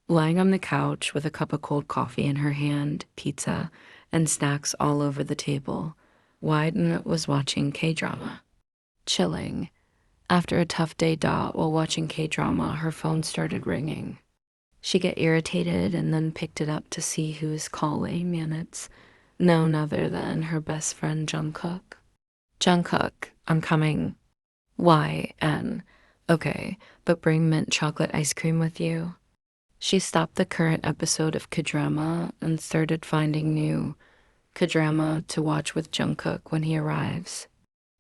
Lying on the couch with a cup of cold coffee in her hand, pizza, and snacks all over the table, Wyden was watching K-drama. Chilling. After a tough day while watching K-drama, her phone started ringing. She got irritated and then picked it up to see who was calling, and it's none other than her best friend Jungkook. Jungkook, I'm coming. Why, N? Okay, but bring mint chocolate ice cream with you. She stopped the current episode of K-drama and started finding new K-drama to watch with Jungkook when he arrives.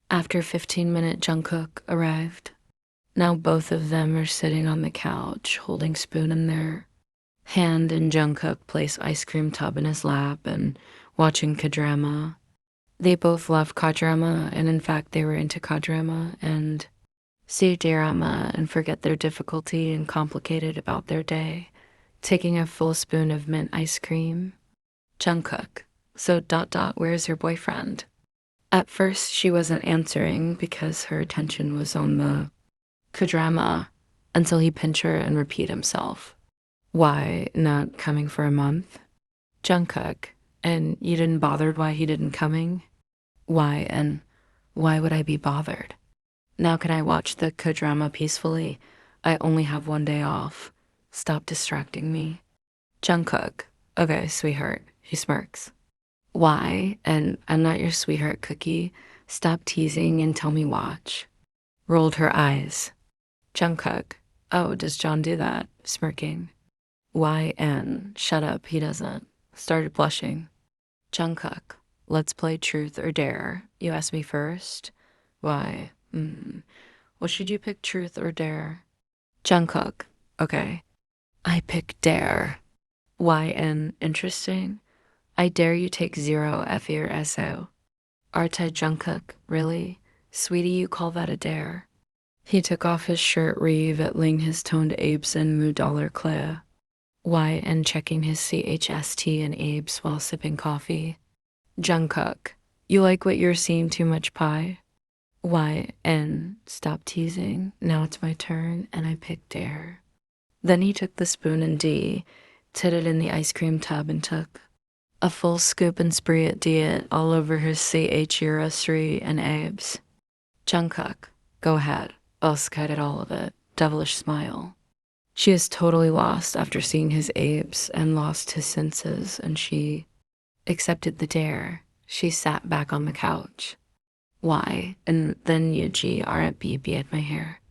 After 15-minute Jungkook arrived. Now both of them are sitting on the couch, holding spoon in their hand, and Jungkook placed ice cream tub in his lap and watching K-drama. They both love K-drama, and in fact they were into K-drama and see drama and forget their difficulty and complicated about their day, taking a full spoon of mint ice cream. Jungkook, so where's your boyfriend? At first she wasn't answering because her attention was on the K-drama until he pinch her and repeat himself. Why, not coming for a month? Jungkook, and you didn't bothered why he didn't coming? Why, and why would I be bothered? Now can I watch the K-drama peacefully? I only have one day off. Stop distracting me. Jungkook, okay, sweetheart, he smirks. Why, and I'm not your sweetheart cookie. Stop teasing and tell me watch. Rolled her eyes. Jungkook, oh, does John do that? Smirking. Why, and shut up, he doesn't. Started blushing. Jungkook, let's play truth or dare. You asked me first. Why, well, should you pick truth or dare? Jungkook, okay. I pick dare. Why, and interesting. I dare you take 0 F or SO. Arte Jungkook, really? Sweetie, you call that a dare? He took off his shirt revealing his toned abes and mood dollar Clea. Why, and checking his CHST and abes while sipping coffee. Jungkook, you like what you're seeing too much pie? Why, and stop teasing. Now it's my turn, and I picked dare. Then he took the spoon and tit it in the ice cream tub and took a full scoop and spree it all over his CHUSRE and abes. Jungkook, go ahead. I'll skite at all of it. Devilish smile. She is totally lost after seeing his apes and lost his senses, and she accepted the dare. She sat back on the couch. Why? And then Yuji RB at my hair.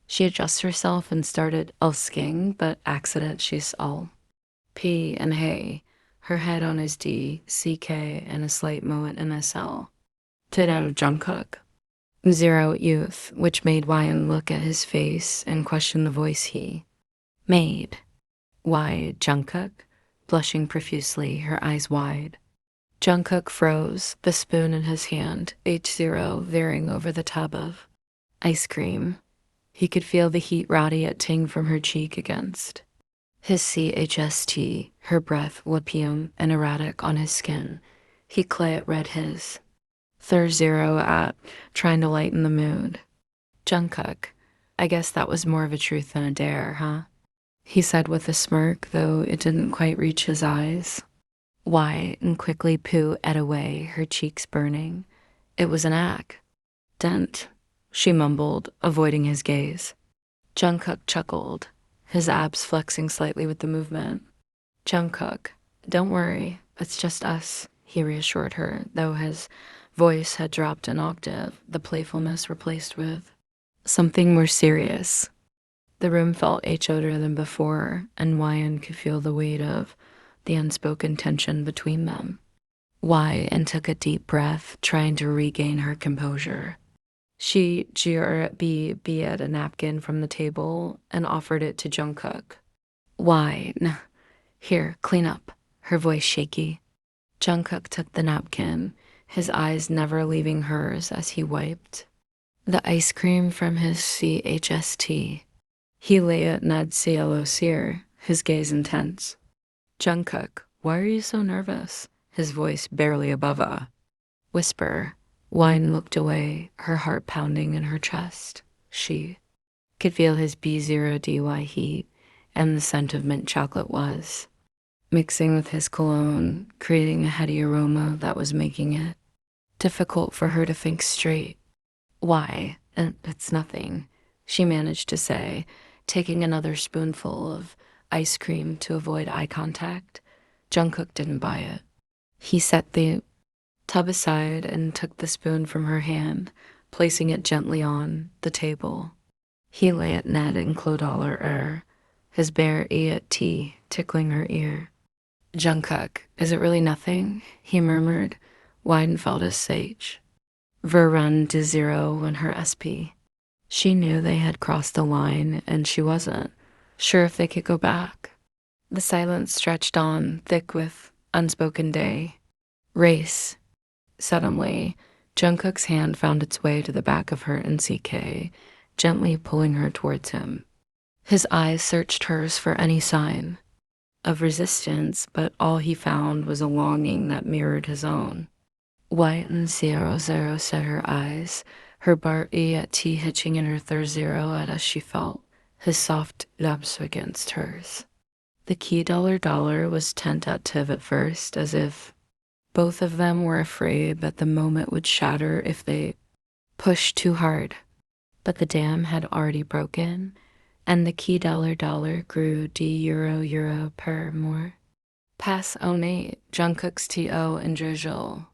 She adjusts herself and started asking, but accident she's all P and hey, her head on his D, CK, and a slight moment in SL. Tit out of Jungkook. 0 youth, which made Wyan look at his face and question the voice he made. Why, Jungkook? Blushing profusely, her eyes wide. Jungkook froze, the spoon in his hand, H0 veering over the tub of ice cream. He could feel the heat radiate ting from her cheek against his CHST, her breath wopium and erratic on his skin. He read his Thur 0 at, trying to lighten the mood. Jungkook, I guess that was more of a truth than a dare, huh? He said with a smirk, though it didn't quite reach his eyes. Why, and quickly Pooh ate away, her cheeks burning. It was an act. Dent, she mumbled, avoiding his gaze. Jungkook chuckled, his abs flexing slightly with the movement. Jungkook, don't worry, it's just us, he reassured her, though his voice had dropped an octave, the playfulness replaced with something more serious. The room felt H-odor than before, and Wyan could feel the weight of the unspoken tension between them. And took a deep breath, trying to regain her composure. She GRB at a napkin from the table and offered it to Jungkook. Here, clean up, her voice shaky. Jungkook took the napkin, his eyes never leaving hers as he wiped the ice cream from his CHST. He lay at Nad Cielo Sear, his gaze intense. Jungkook, why are you so nervous? His voice barely above a whisper. Wine looked away, her heart pounding in her chest. She could feel his B0 DY heat and the scent of mint chocolate was, mixing with his cologne, creating a heady aroma that was making it difficult for her to think straight. Why? It's nothing, she managed to say, taking another spoonful of ice cream to avoid eye contact. Jungkook didn't buy it. He set the tub aside and took the spoon from her hand, placing it gently on the table. He lay at Ned and Clodagh his bare ear at tea tickling her ear. Jungkook, is it really nothing? He murmured, Weidenfeld as sage. Verrun de zero when her SP. She knew they had crossed the line, and she wasn't sure if they could go back. The silence stretched on, thick with unspoken day. Race. Suddenly, Jungkook's hand found its way to the back of her NCK, gently pulling her towards him. His eyes searched hers for any sign of resistance, but all he found was a longing that mirrored his own. White and 00 set her eyes, her Barty at tea hitching in her third zero as she felt his soft lips against hers. The key dollar was tentative at first, as if both of them were afraid that the moment would shatter if they pushed too hard. But the dam had already broken, and the key dollar grew d euro per more. Pass onate Jungkook's TO and Drizzle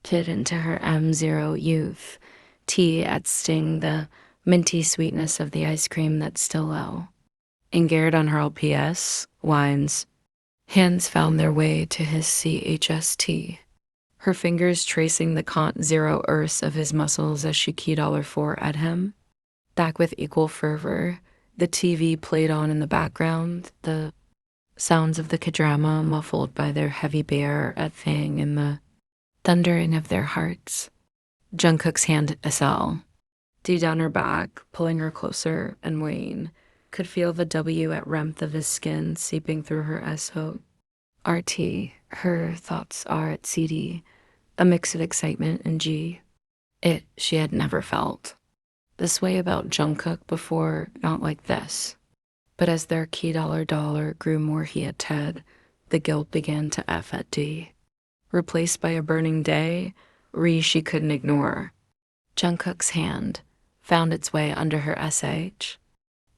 tit into her M0 youth, tea at sting the minty sweetness of the ice cream that's still low. Engeared on her LPS, wines, hands found their way to his CHST, her fingers tracing the cont 0 earths of his muscles as she keyed $4 at him. Back with equal fervor, the TV played on in the background, the sounds of the K-drama muffled by their heavy bear at Thing and the thundering of their hearts. Jungkook's hand SL, D down her back, pulling her closer, and Wayne could feel the W at remph of his skin seeping through her S-hope. RT, her thoughts are at CD, a mix of excitement and G. It she had never felt this way about Jungkook before, not like this. But as their key dollar grew more he at Ted, the guilt began to F at D. Replaced by a burning day, she couldn't ignore. Jungkook's hand found its way under her SH,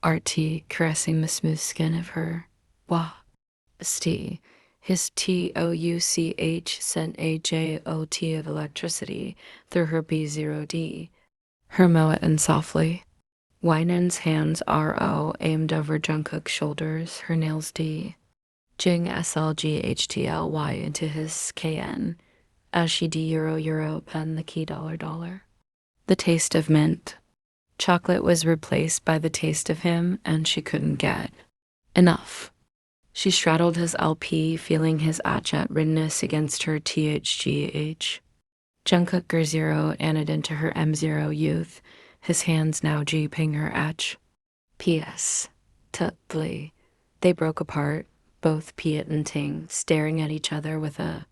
RT caressing the smooth skin of her bestie. His TOUCH sent a JOT of electricity through her B0D. Her Moetin softly. Wynen's hands RO aimed over Jungkook's shoulders, her nails D. Jing SLGHTLY into his KN as she D euro pen the key dollar. The taste of mint. Chocolate was replaced by the taste of him, and she couldn't get enough. She straddled his LP, feeling his achat rinness against her THGH. Jungkook G0 added into her M0 youth, his hands now G-ping her H. P.S. Tutly. They broke apart, both Piet and Ting, staring at each other with a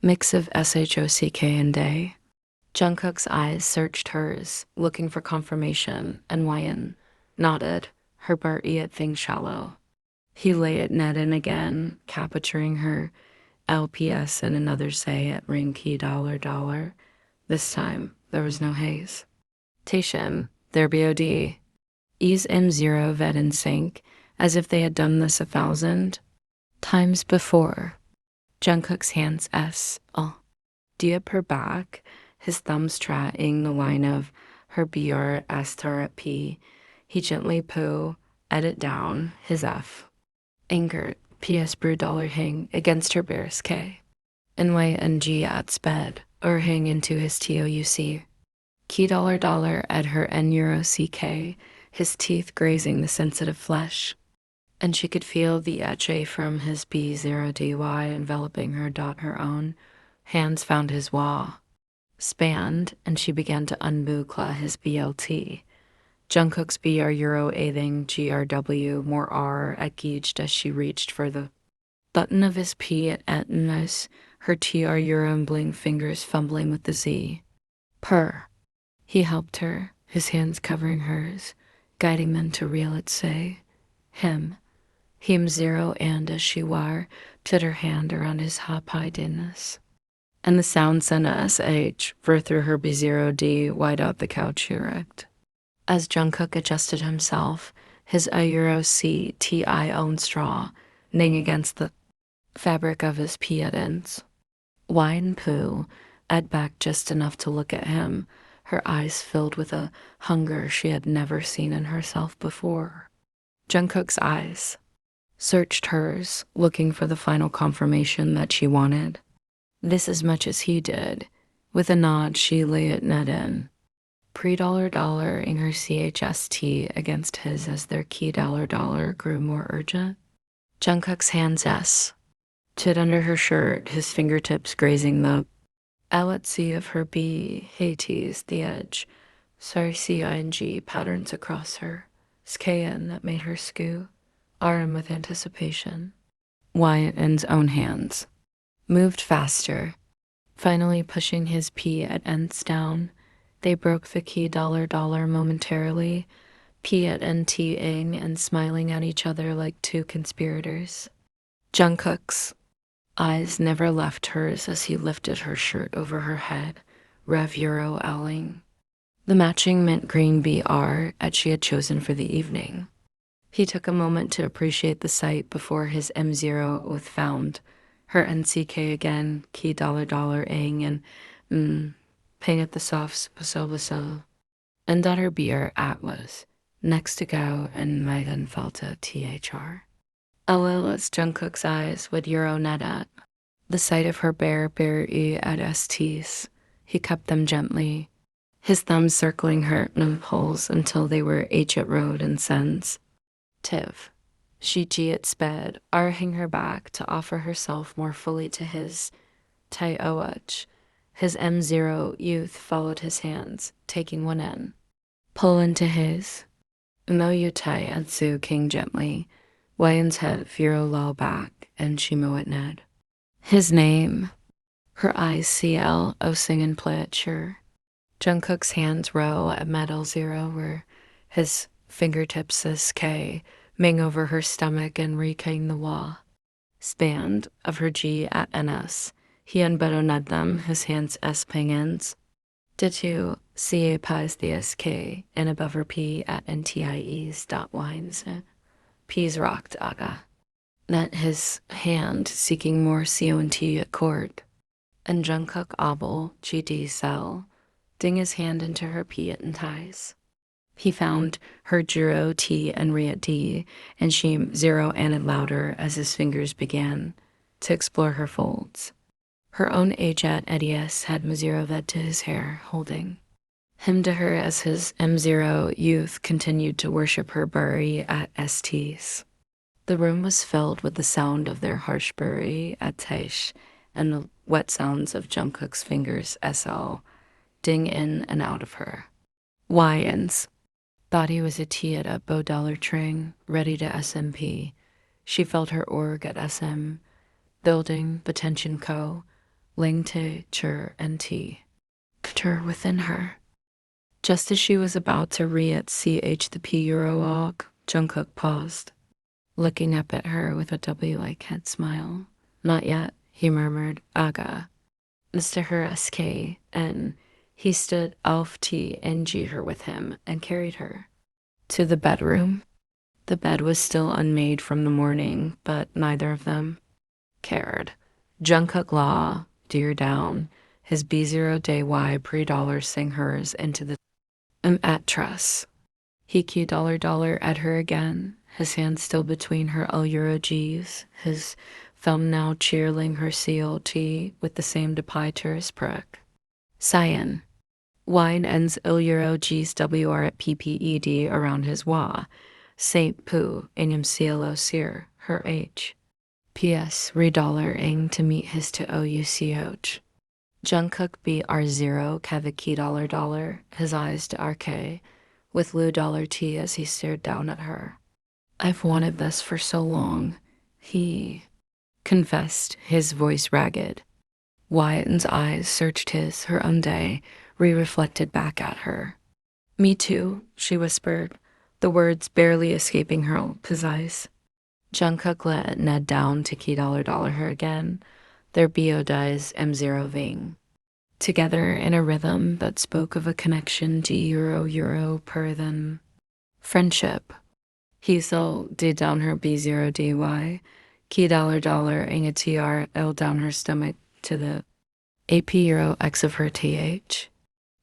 mix of SHOCK and day. Jungkook's eyes searched hers, looking for confirmation, and Wyan nodded, her Barty at thing shallow. He lay at Nedden again, capturing her LPS and another say at ring key dollar. This time, there was no haze. Taehyung, their BOD. Ease M0 vet in sync, as if they had done this 1,000 times before. Jungkook's hands D up her back, his thumbs tracking the line of her BR Astar at P. He gently edit down, his F. Anchored, PS brew dollar hang against her bear's K. NYNG at sped, or hang into his TOUC. Key dollar at her N euro CK, his teeth grazing the sensitive flesh. And she could feel the etche from his B0DY enveloping her. Her own hands found his wah. Spanned, and she began to unbuckle his BLT. Jungkook's BR euro athing GRW more R engaged as she reached for the button of his P at Etnas, her TR euro and bling fingers fumbling with the Z. Purr. He helped her, his hands covering hers, guiding them to reel it say, him. Him zero and as she war, put her hand around his hapaidiness. And the sound sent a sh for through her b0d wide out the couch erect. As Jungkook adjusted himself, his euro c ti own straw, ning against the fabric of his piedins. Wine poo, ed back just enough to look at him, her eyes filled with a hunger she had never seen in herself before. Jungkook's eyes searched hers, looking for the final confirmation that she wanted. This as much as he did. With a nod, she lay it net in. Pre-dollar-dollar-ing her CHST against his as their key dollar-dollar grew more urgent. Jungkook's hands stood under her shirt, his fingertips grazing the outlet-C of her B, Hades, the edge, C-I-N-G patterns across her, SKN that made her skew, RM with anticipation. Wyatt's own hands moved faster, finally pushing his P at ends down. They broke the key dollar-dollar momentarily, P at NT-ing and smiling at each other like two conspirators. Jungkook's eyes never left hers as he lifted her shirt over her head, Rev Euro owling. The matching mint green BR as she had chosen for the evening. He took a moment to appreciate the sight before his M0 was found, her NCK again, key dollar-dollar-ing and ping at the softs baso, and daughter beer Atlas, next to go and Megan Felta THR. Alila's Jungkook's eyes would Euro net at. The sight of her bare E at STs. He cupped them gently, his thumbs circling her nipples until they were H at road and sends. Tiv. She G at sped, arching her back to offer herself more fully to his taekook. His M0 youth followed his hands, taking one in. Pull into his. No you tai Atsu king gently. Wayne's head Firo low back, and Shimo at Ned. His name. Her eyes CL sing and play it sure. Jungkook's hands row at metal zero where his fingertips says K, ming over her stomach and rekaying the wall. Spanned of her G at NS. He unbuttoned them, his hands S ping ends. Ditu CA pies the SK, and above her P at NTIE's dot wines. P's rocked aga. Net his hand seeking more CONT at court. And Jungkook obble GD cell, ding his hand into her P and ties. He found her Juro T and Re at D, and she zero anned louder as his fingers began to explore her folds. Her own age at Edias had Maziro ved to his hair, holding him to her as his M0 youth continued to worship her bury at STs. The room was filled with the sound of their harsh bury at Taish and the wet sounds of Jungkook's fingers SL, ding in and out of her. Wyans thought he was a T at a Bow Dollar Tring, ready to SMP. She felt her org at SM, building, Betention Co., Ling Te, Chur, and T. Chur within her. Just as she was about to re-at CH the P Eurolog, Jungkook paused, looking up at her with a W-like head smile. Not yet, he murmured, Aga. Mr. Her SK, and he stood Alf T and G her with him and carried her to the bedroom. The bed was still unmade from the morning, but neither of them cared. Jungkook Law, dear down, his B0 day Y pre-dollar sing hers into the at truss. He key dollar at her again, his hand still between her Euro G's, his thumb now cheerling her CLT with the same depiturous prick. Cyan. Wine ends Euro G's WR at PPED around his wa. Saint Poo, inyam CLO seer, her H. P.S. Redollar-ing to meet his to OUCH. Jungkook BR0 Kaviki dollar, his eyes to RK, with Lou dollar T as he stared down at her. I've wanted this for so long, he confessed, his voice ragged. Wyatt's eyes searched his, her own day, re-reflected back at her. Me too, she whispered, the words barely escaping her his eyes. Jungkook let Ned down to key dollar her again, their BO dies M0 Ving. Together in a rhythm that spoke of a connection to euro per them. Friendship. Hiesel D down her B0 DY, key dollar inga TR L down her stomach to the AP euro X of her TH.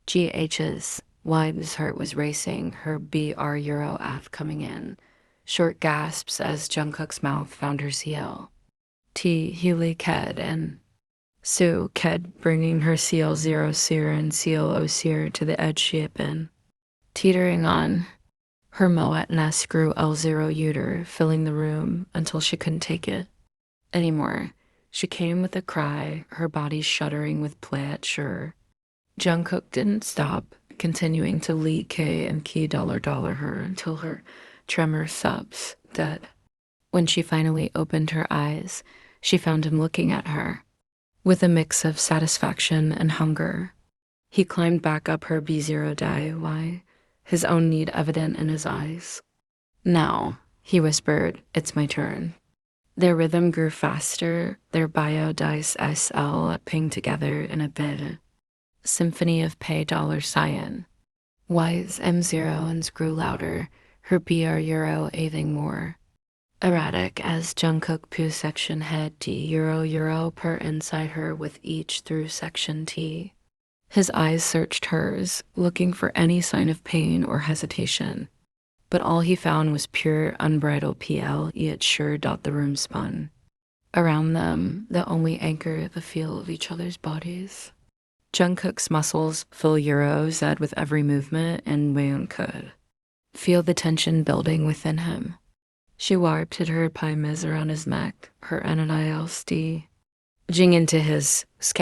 GH's Wide's heart was racing, her BR euro F coming in. Short gasps as Jungkook's mouth found her CL. T Healy Ked and Sue Ked bringing her CL0 sear and CL0 sear to the edge she had been. Teetering on, her Moet nest grew L0 uter, filling the room until she couldn't take it anymore. She came with a cry, her body shuddering with pleasure. Jungkook didn't stop, continuing to lead K and key dollar her until her tremor subs dead. When she finally opened her eyes, she found him looking at her with a mix of satisfaction and hunger. He climbed back up her B0 DIY, his own need evident in his eyes. Now, he whispered, it's my turn. Their rhythm grew faster, their bio dice SL pinged together in a bit. Symphony of pay dollar cyan. Y's M0s grew louder, her BR euro aving more. Erratic as Jungkook Pu section head T euro per inside her with each through section T. His eyes searched hers, looking for any sign of pain or hesitation. But all he found was pure, unbridled PL, yet sure the room spun. Around them, the only anchor the feel of each other's bodies. Jungkook's muscles fill euro said with every movement, and Wayun could feel the tension building within him. She warped her pai miz around his neck, her NNILSD, jing into his sk.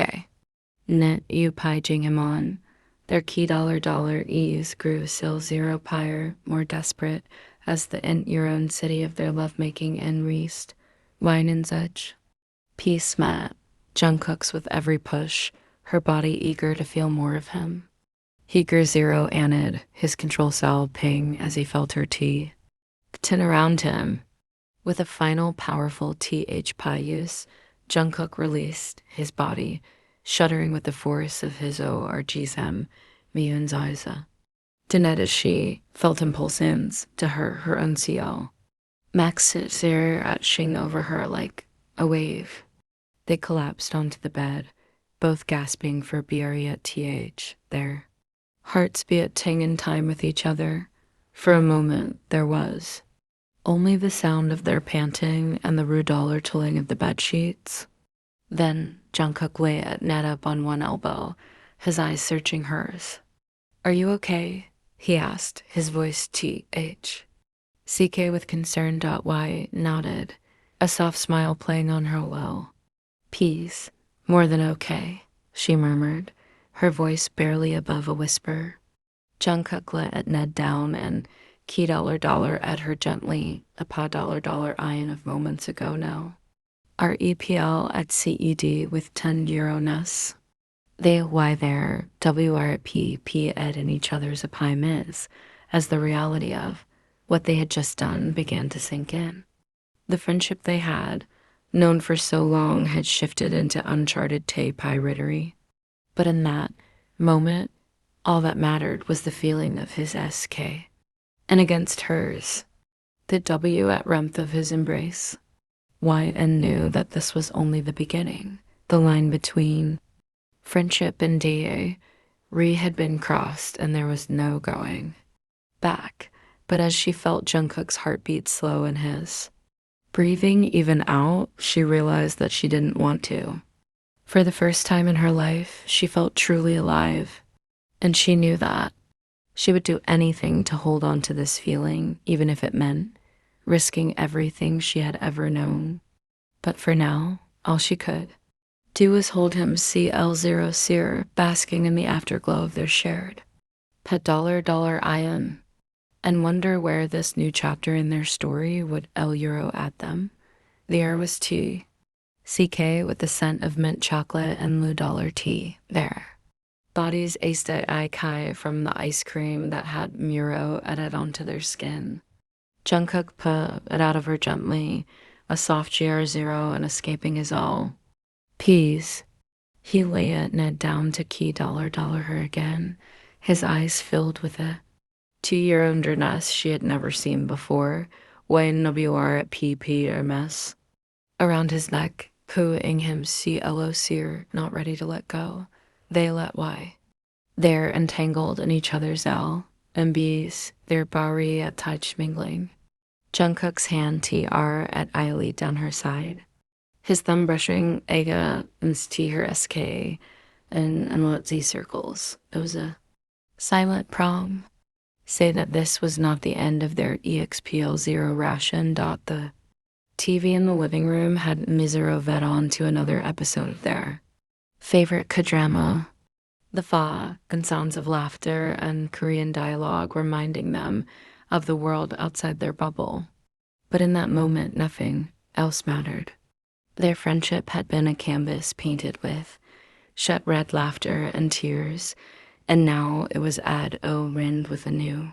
Net you pai jing him on. Their key dollar ease grew still zero pyre, more desperate, as the int Euron city of their lovemaking enreased. Wine and such. Peace mat, Jungkook's with every push, her body eager to feel more of him. He grew zero anid, his control cell ping as he felt her tea. Tin around him. With a final powerful TH pi use, Jungkook released his body, shuddering with the force of his ORGSM, Miyun's eyes. Danette as she felt impulsions to her own CL. Max sits there atching over her like a wave. They collapsed onto the bed, both gasping for BRE at TH, their hearts be at ting in time with each other. For a moment, there was only the sound of their panting and the rude dollar tolling of the bed sheets. Then Jungkook lay at Ned up on one elbow, his eyes searching hers. Are you okay? He asked, his voice TH. CK with concern. Y nodded, a soft smile playing on her well. Peace, more than okay, she murmured, her voice barely above a whisper. Jungkook let Ned down and key dollar at her gently, a pa dollar iron of moments ago now. Our EPL at CED with 10 euro ness. They Y there, WRP, P ed in each other's a pie miz, as the reality of what they had just done began to sink in. The friendship they had, known for so long, had shifted into uncharted Tay piratery. But in that moment, all that mattered was the feeling of his SK. And against hers, the W at remph of his embrace. YN knew that this was only the beginning. The line between friendship and DA had been crossed, and there was no going back. But as she felt Jungkook's heartbeat slow in his, breathing even out, she realized that she didn't want to. For the first time in her life, she felt truly alive, and she knew that she would do anything to hold on to this feeling, even if it meant risking everything she had ever known. But for now, all she could do was hold him CL0 sear, basking in the afterglow of their shared pet dollar ion, and wonder where this new chapter in their story would L euro at them. The air was tea, CK with the scent of mint chocolate and Lu dollar tea there. Bodies aced at kai from the ice cream that had Muro added onto their skin. Jungkook put it out of her gently, a soft GR0 and escaping his all. Peas. He lay it Ned down to key dollar her again, his eyes filled with a 2-year underness she had never seen before, when WR at PP or mess. Around his neck, pooing him CLO sear, not ready to let go. They let Y. They're entangled in each other's L, and B's, their Bari at touch mingling. Jungkook's hand TR at Eiley down her side. His thumb brushing Aga and T her SK and what Z circles. It was a silent prom. Say that this was not the end of their EXPL0 ration. The TV in the living room had Misero vet on to another episode of their favorite K-drama. The fa and sounds of laughter and Korean dialogue reminding them of the world outside their bubble. But in that moment, nothing else mattered. Their friendship had been a canvas painted with shut red laughter and tears, and now it was rimmed with a new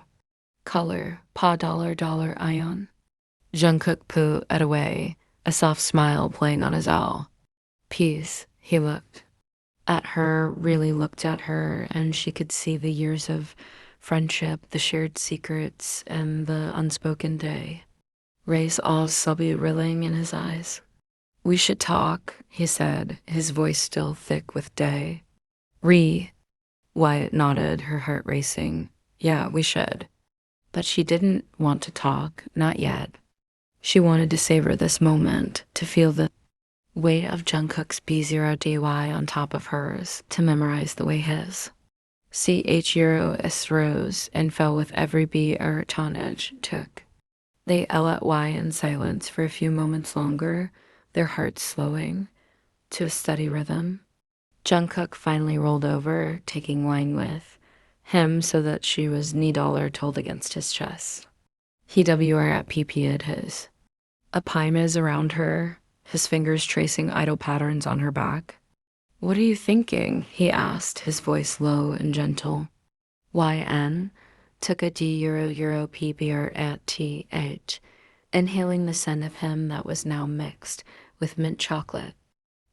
color, pa dollar ion. Jungkook poo at away, a soft smile playing on his owl. Peace, he looked at her, really looked at her, and she could see the years of friendship, the shared secrets, and the unspoken day. Ray's all subby rilling in his eyes. We should talk, he said, his voice still thick with day. Wyatt nodded, her heart racing. Yeah, we should. But she didn't want to talk, not yet. She wanted to savor this moment, to feel the weight of Jungkook's B0DY on top of hers, to memorize the way his CH0S rose and fell with every B or tonnage took. They L at Y in silence for a few moments longer, their hearts slowing to a steady rhythm. Jungkook finally rolled over, taking wine with him so that she was knee dollar told against his chest. He WR at PP at his. A pymiz around her, his fingers tracing idle patterns on her back. What are you thinking? He asked, his voice low and gentle. YN took a D euro PBR at TH, inhaling the scent of him that was now mixed with mint chocolate.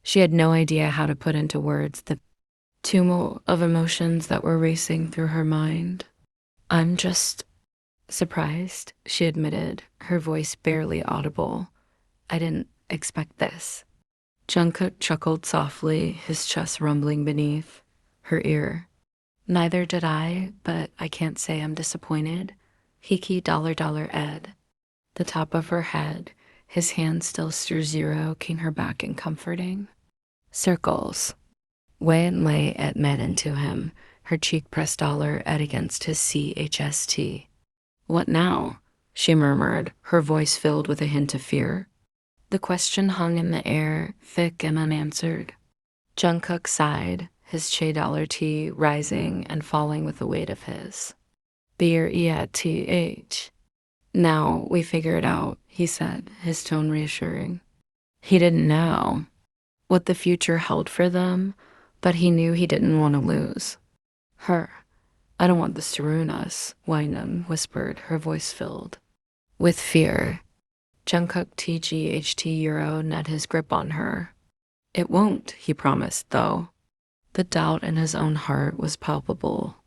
She had no idea how to put into words the tumult of emotions that were racing through her mind. I'm just surprised, she admitted, her voice barely audible. I didn't expect this. Jungkook chuckled softly, his chest rumbling beneath her ear. Neither did I, but I can't say I'm disappointed. Hiki dollar Ed. The top of her head, his hand still zeroing her back and comforting. Circles. Wei and lay at med into him, her cheek pressed dollar Ed against his CHST. What now? She murmured, her voice filled with a hint of fear. The question hung in the air, thick and unanswered. Jungkook sighed, his Che dollar T rising and falling with the weight of his. Beer EATH. Now we figure it out, he said, his tone reassuring. He didn't know what the future held for them, but he knew he didn't want to lose her. I don't want this to ruin us, Wynam whispered, her voice filled with fear. Jungkook TGHT Euro net his grip on her. It won't, he promised, though. The doubt in his own heart was palpable.